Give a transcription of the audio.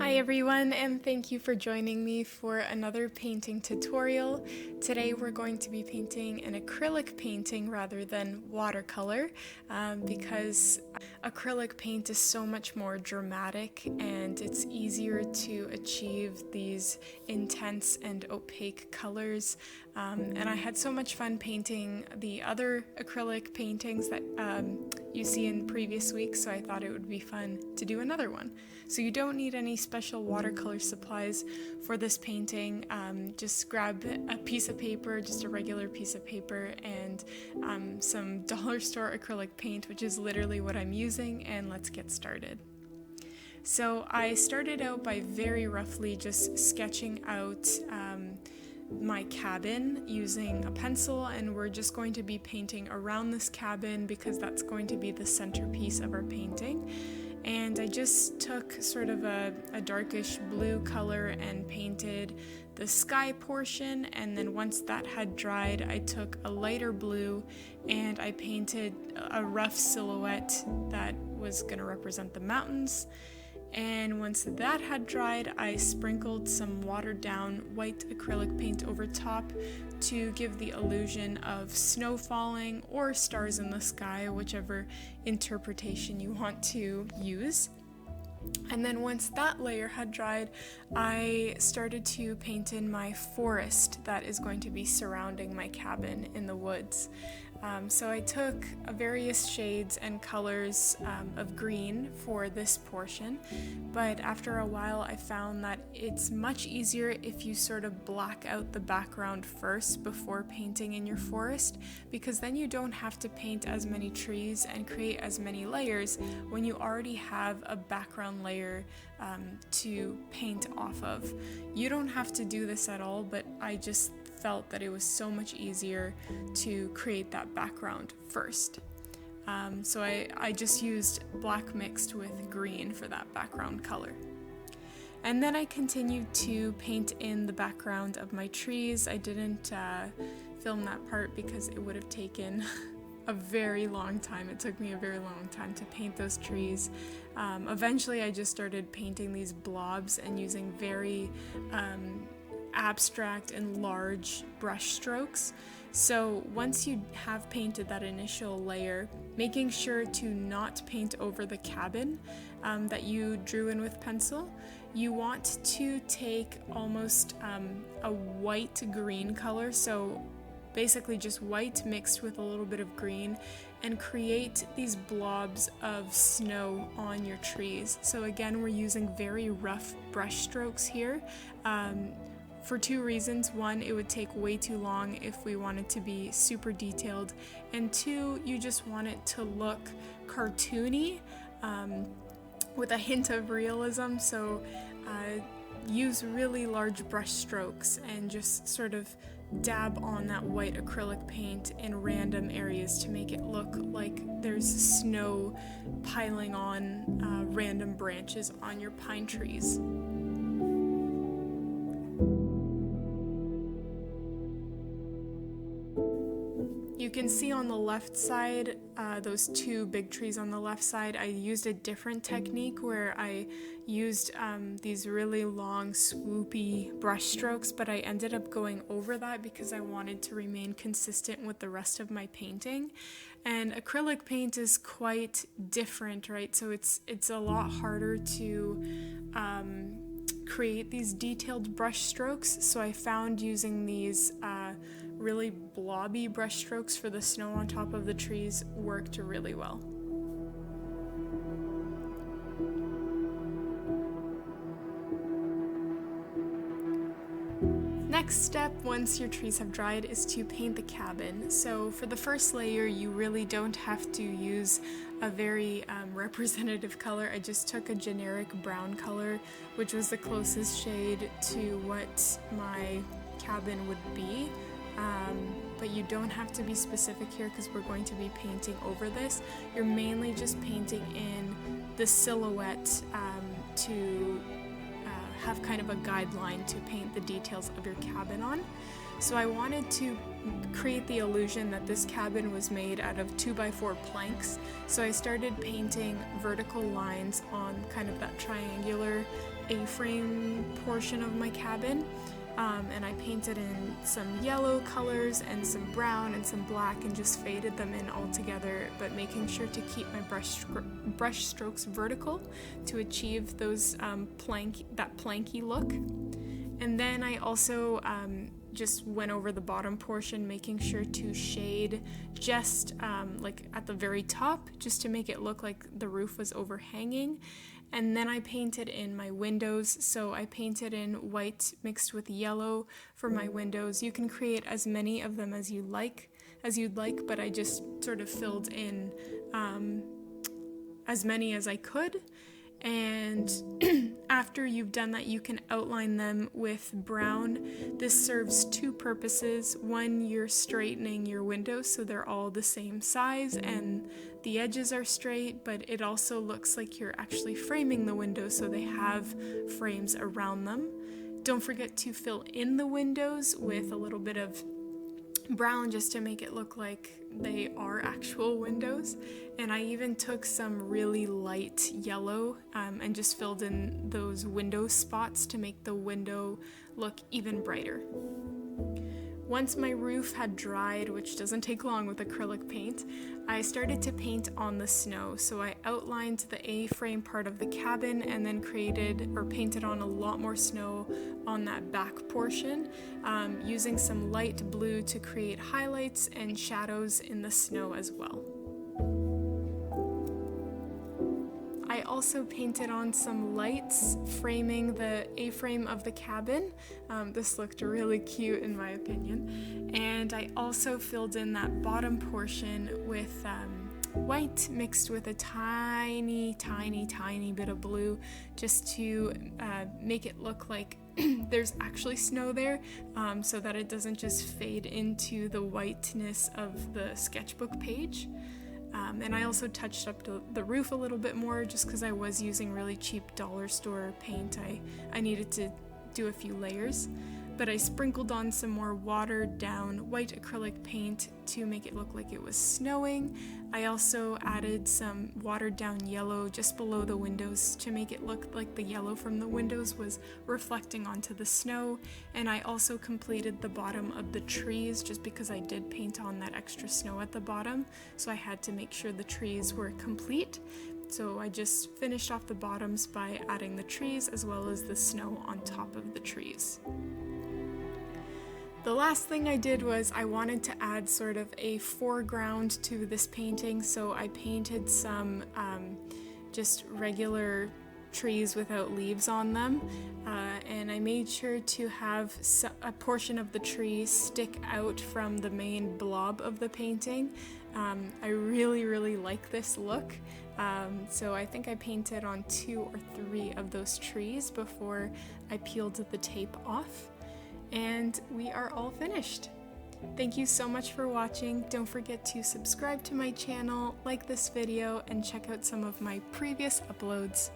Hi everyone, and thank you for joining me for another painting tutorial. Today we're going to be painting an acrylic painting rather than watercolor because acrylic paint is so much more dramatic and it's easier to achieve these intense and opaque colors. And I had so much fun painting the other acrylic paintings that you see in previous weeks, so I thought it would be fun to do another one. So you don't need any special watercolor supplies for this painting. Just grab a piece of paper, just a regular piece of paper, and some dollar store acrylic paint, which is literally what I'm using, and let's get started. So I started out by very roughly just sketching out my cabin using a pencil, and we're just going to be painting around this cabin because that's going to be the centerpiece of our painting. And I just took sort of a darkish blue color and painted the sky portion, and then once that had dried I took a lighter blue and I painted a rough silhouette that was going to represent the mountains. And once that had dried, I sprinkled some watered down white acrylic paint over top to give the illusion of snow falling or stars in the sky, whichever interpretation you want to use. And then once that layer had dried, I started to paint in my forest that is going to be surrounding my cabin in the woods. So I took various shades and colors of green for this portion, but after a while I found that it's much easier if you sort of black out the background first before painting in your forest, because then you don't have to paint as many trees and create as many layers when you already have a background layer to paint off of. You don't have to do this at all, but I just felt that it was so much easier to create that background first. So I just used black mixed with green for that background color. And then I continued to paint in the background of my trees. I didn't film that part because it would have taken a very long time. It took me a very long time to paint those trees. Eventually I just started painting these blobs and using very abstract and large brush strokes. So once you have painted that initial layer, making sure to not paint over the cabin that you drew in with pencil, you want to take almost a white green color, so basically just white mixed with a little bit of green, and create these blobs of snow on your trees. So again, we're using very rough brush strokes here. For two reasons. One, it would take way too long if we wanted to be super detailed, and two, you just want it to look cartoony with a hint of realism. So use really large brush strokes and just sort of dab on that white acrylic paint in random areas to make it look like there's snow piling on random branches on your pine trees. You can see on the left side, those two big trees on the left side, I used a different technique where I used these really long swoopy brush strokes, but I ended up going over that because I wanted to remain consistent with the rest of my painting. And acrylic paint is quite different, right? So it's a lot harder to create these detailed brush strokes. So I found using these really blobby brush strokes for the snow on top of the trees worked really well. Next step, once your trees have dried, is to paint the cabin. So for the first layer, you really don't have to use a very representative color. I just took a generic brown color, which was the closest shade to what my cabin would be. But you don't have to be specific here because we're going to be painting over this. You're mainly just painting in the silhouette to have kind of a guideline to paint the details of your cabin on. So I wanted to create the illusion that this cabin was made out of 2x4 planks. So I started painting vertical lines on kind of that triangular A-frame portion of my cabin. And I painted in some yellow colors and some brown and some black and just faded them in all together, but making sure to keep my brush strokes vertical to achieve those that planky look. And then I also just went over the bottom portion, making sure to shade just like at the very top, just to make it look like the roof was overhanging. And then I painted in my windows, so I painted in white mixed with yellow for my windows. You can create as many of them as you'd like, but I just sort of filled in as many as I could. And after you've done that, you can outline them with brown. This serves two purposes. One, you're straightening your windows so they're all the same size and the edges are straight, but it also looks like you're actually framing the windows so they have frames around them. Don't forget to fill in the windows with a little bit of brown just to make it look like they are actual windows. And I even took some really light yellow and just filled in those window spots to make the window look even brighter. Once my roof had dried, which doesn't take long with acrylic paint, I started to paint on the snow. So I outlined the A-frame part of the cabin and then painted on a lot more snow on that back portion, using some light blue to create highlights and shadows in the snow as well. I also painted on some lights framing the A-frame of the cabin. This looked really cute in my opinion. And I also filled in that bottom portion with white mixed with a tiny bit of blue, just to make it look like there's actually snow there, so that it doesn't just fade into the whiteness of the sketchbook page. And I also touched up the roof a little bit more just because I was using really cheap dollar store paint. I needed to do a few layers, but I sprinkled on some more watered down white acrylic paint to make it look like it was snowing. I also added some watered down yellow just below the windows to make it look like the yellow from the windows was reflecting onto the snow. And I also completed the bottom of the trees just because I did paint on that extra snow at the bottom, so I had to make sure the trees were complete. So I just finished off the bottoms by adding the trees as well as the snow on top of the trees. The last thing I did was I wanted to add sort of a foreground to this painting, so I painted some just regular trees without leaves on them, and I made sure to have a portion of the tree stick out from the main blob of the painting. I really like this look, so I think I painted on 2 or 3 of those trees before I peeled the tape off. And we are all finished. Thank you so much for watching. Don't forget to subscribe to my channel, like this video, and check out some of my previous uploads.